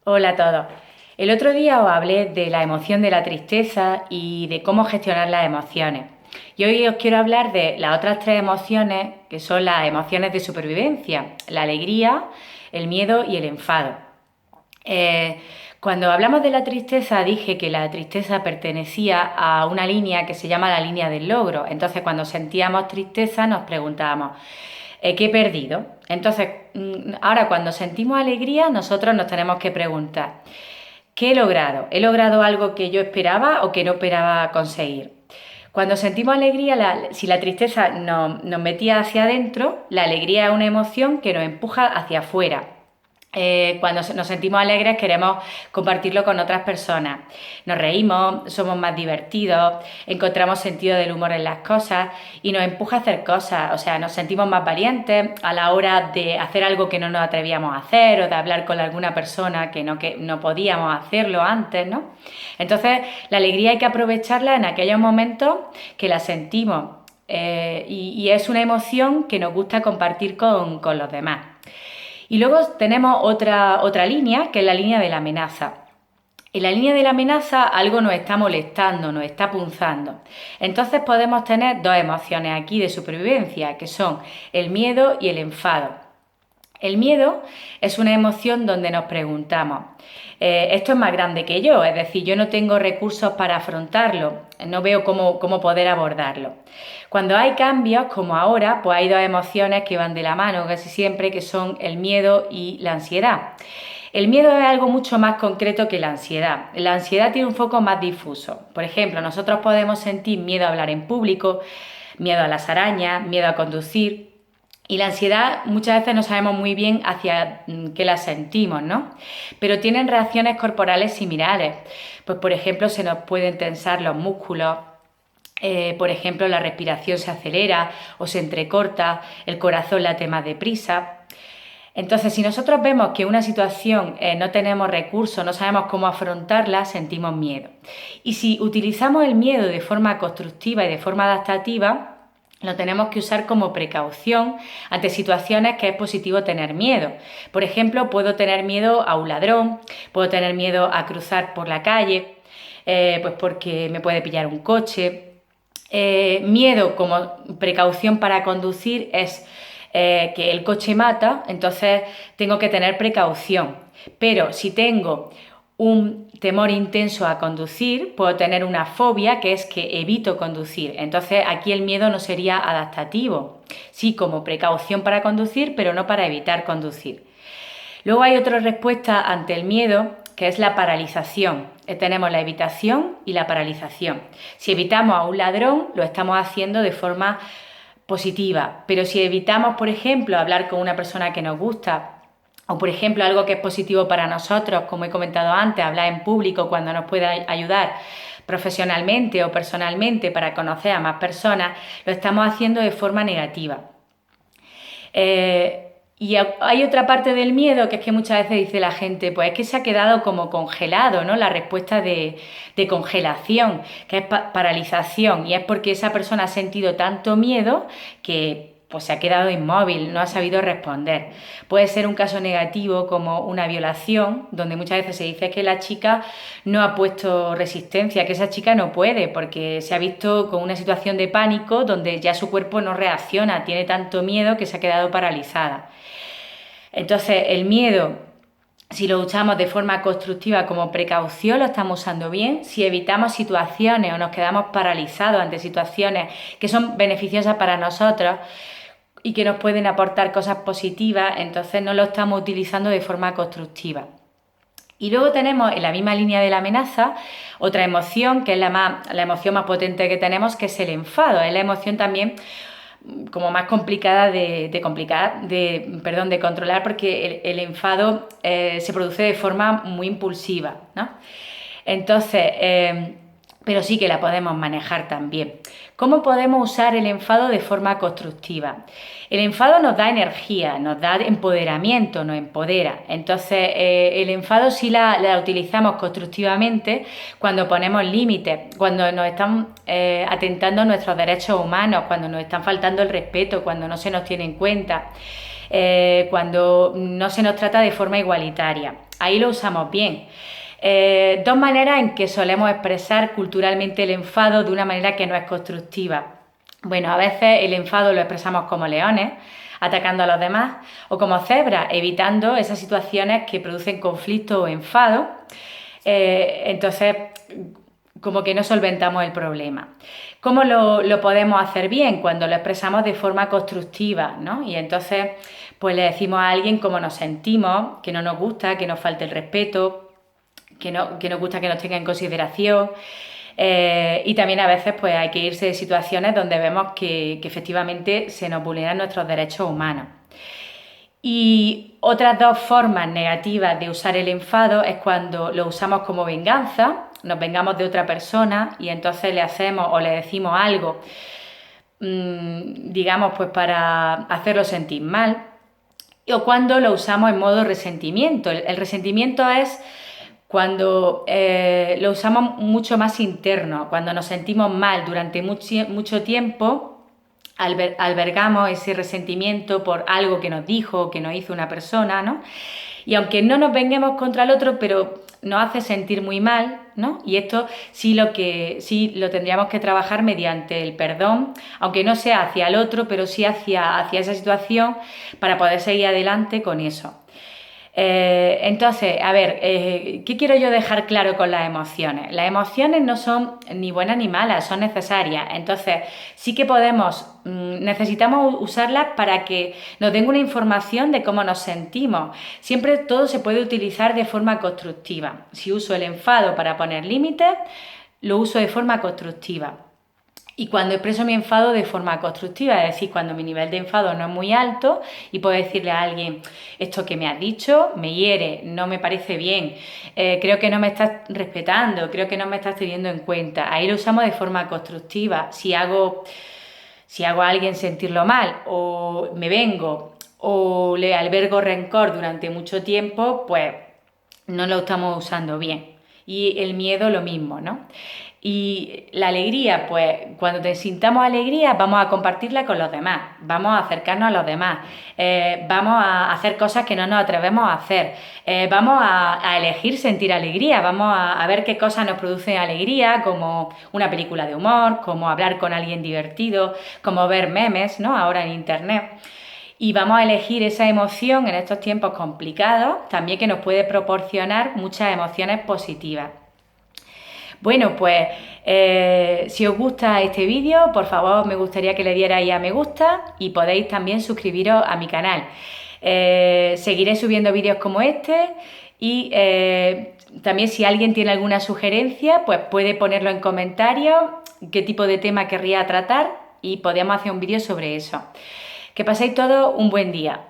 Hola a todos. El otro día os hablé de la emoción de la tristeza y de cómo gestionar las emociones. Y hoy os quiero hablar de las otras tres emociones, que son las emociones de supervivencia: la alegría, el miedo y el enfado. Eh, Cuando hablamos de la tristeza, dije que la tristeza pertenecía a una línea que se llama la línea del logro. Entonces, cuando sentíamos tristeza, nos preguntábamos, ¿qué he perdido? Entonces, ahora cuando sentimos alegría, nosotros nos tenemos que preguntar, ¿qué he logrado? ¿He logrado algo que yo esperaba o que no esperaba conseguir? Cuando sentimos alegría, si la tristeza nos metía hacia adentro, la alegría es una emoción que nos empuja hacia afuera. Cuando nos sentimos alegres queremos compartirlo con otras personas. Nos reímos, somos más divertidos, encontramos sentido del humor en las cosas y nos empuja a hacer cosas. O sea, nos sentimos más valientes a la hora de hacer algo que no nos atrevíamos a hacer o de hablar con alguna persona que no podíamos hacerlo antes, ¿no? Entonces, la alegría hay que aprovecharla en aquellos momentos que la sentimos. Y es una emoción que nos gusta compartir con los demás. Y luego tenemos otra línea, que es la línea de la amenaza. En la línea de la amenaza algo nos está molestando, nos está punzando. Entonces podemos tener dos emociones aquí de supervivencia, que son el miedo y el enfado. El miedo es una emoción donde nos preguntamos, esto es más grande que yo, es decir, yo no tengo recursos para afrontarlo, no veo cómo poder abordarlo. Cuando hay cambios, como ahora, pues hay dos emociones que van de la mano casi siempre, que son el miedo y la ansiedad. El miedo es algo mucho más concreto que la ansiedad. La ansiedad tiene un foco más difuso. Por ejemplo, nosotros podemos sentir miedo a hablar en público, miedo a las arañas, miedo a conducir. Y la ansiedad muchas veces no sabemos muy bien hacia qué la sentimos, ¿no? Pero tienen reacciones corporales similares. Pues por ejemplo se nos pueden tensar los músculos, por ejemplo la respiración se acelera o se entrecorta, el corazón late más deprisa. Entonces, si nosotros vemos que una situación no tenemos recursos, no sabemos cómo afrontarla, sentimos miedo. Y si utilizamos el miedo de forma constructiva y de forma adaptativa, lo tenemos que usar como precaución ante situaciones que es positivo tener miedo. Por ejemplo, puedo tener miedo a un ladrón, puedo tener miedo a cruzar por la calle, pues porque me puede pillar un coche. Miedo como precaución para conducir es que el coche mata, entonces tengo que tener precaución. Pero si tengo un temor intenso a conducir, puedo tener una fobia, que es que evito conducir. Entonces aquí el miedo no sería adaptativo, sí como precaución para conducir, pero no para evitar conducir. Luego hay otra respuesta ante el miedo, que es la paralización. Tenemos la evitación y la paralización. Si evitamos a un ladrón, lo estamos haciendo de forma positiva, pero si evitamos, por ejemplo, hablar con una persona que nos gusta, o por ejemplo algo que es positivo para nosotros, como he comentado antes, hablar en público cuando nos pueda ayudar profesionalmente o personalmente para conocer a más personas, lo estamos haciendo de forma negativa. Y hay otra parte del miedo, que es que muchas veces dice la gente, pues es que se ha quedado como congelado, ¿no? La respuesta de congelación, que es paralización, y es porque esa persona ha sentido tanto miedo que pues se ha quedado inmóvil, no ha sabido responder. Puede ser un caso negativo como una violación, donde muchas veces se dice que la chica no ha puesto resistencia, que esa chica no puede, porque se ha visto con una situación de pánico donde ya su cuerpo no reacciona, tiene tanto miedo que se ha quedado paralizada. Entonces, el miedo, si lo usamos de forma constructiva como precaución, lo estamos usando bien. Si evitamos situaciones o nos quedamos paralizados ante situaciones que son beneficiosas para nosotros y que nos pueden aportar cosas positivas, entonces no lo estamos utilizando de forma constructiva. Y luego tenemos en la misma línea de la amenaza otra emoción, que es la emoción más potente que tenemos, que es el enfado. Es la emoción también como más complicada de controlar, porque el enfado se produce de forma muy impulsiva, ¿no? Entonces, pero sí que la podemos manejar también. ¿Cómo podemos usar el enfado de forma constructiva? El enfado nos da energía, nos da empoderamiento, nos empodera. Entonces, el enfado sí la utilizamos constructivamente cuando ponemos límites, cuando nos están atentando a nuestros derechos humanos, cuando nos están faltando el respeto, cuando no se nos tiene en cuenta, cuando no se nos trata de forma igualitaria. ahí lo usamos bien. Dos maneras en que solemos expresar culturalmente el enfado de una manera que no es constructiva. Bueno, a veces el enfado lo expresamos como leones, atacando a los demás, o como cebras, evitando esas situaciones que producen conflicto o enfado. Entonces, como que no solventamos el problema. ¿Cómo lo podemos hacer bien? Cuando lo expresamos de forma constructiva, ¿no? Y entonces, pues le decimos a alguien cómo nos sentimos, que no nos gusta, que nos falte el respeto, que nos gusta que nos tenga en consideración. Y también a veces pues hay que irse de situaciones donde vemos que efectivamente se nos vulneran nuestros derechos humanos. Y otras dos formas negativas de usar el enfado es cuando lo usamos como venganza, nos vengamos de otra persona y entonces le hacemos o le decimos algo, digamos, pues para hacerlo sentir mal, o cuando lo usamos en modo resentimiento. El resentimiento es cuando lo usamos mucho más interno, cuando nos sentimos mal durante mucho tiempo, albergamos ese resentimiento por algo que nos dijo, que nos hizo una persona, ¿no? Y aunque no nos venguemos contra el otro, pero nos hace sentir muy mal, ¿no? Y esto sí lo tendríamos que trabajar mediante el perdón, aunque no sea hacia el otro, pero sí hacia esa situación para poder seguir adelante con eso. Entonces, a ver, ¿qué quiero yo dejar claro con las emociones? Las emociones no son ni buenas ni malas, son necesarias. Entonces, sí que necesitamos usarlas para que nos den una información de cómo nos sentimos. Siempre todo se puede utilizar de forma constructiva. Si uso el enfado para poner límites, lo uso de forma constructiva. Y cuando expreso mi enfado de forma constructiva, es decir, cuando mi nivel de enfado no es muy alto y puedo decirle a alguien, esto que me has dicho me hiere, no me parece bien, creo que no me estás respetando, creo que no me estás teniendo en cuenta. Ahí lo usamos de forma constructiva. Si hago a alguien sentirlo mal o me vengo o le albergo rencor durante mucho tiempo, pues no lo estamos usando bien. Y el miedo lo mismo, ¿no? Y la alegría, pues cuando te sintamos alegría vamos a compartirla con los demás, vamos a acercarnos a los demás, vamos a hacer cosas que no nos atrevemos a hacer, vamos a elegir sentir alegría, vamos a ver qué cosas nos producen alegría, como una película de humor, como hablar con alguien divertido, como ver memes, ¿no? Ahora en internet. Y vamos a elegir esa emoción en estos tiempos complicados, también que nos puede proporcionar muchas emociones positivas. Bueno, pues si os gusta este vídeo, por favor me gustaría que le dierais a me gusta y podéis también suscribiros a mi canal. Seguiré subiendo vídeos como este y también si alguien tiene alguna sugerencia, pues puede ponerlo en comentarios, qué tipo de tema querría tratar y podemos hacer un vídeo sobre eso. Que paséis todos un buen día.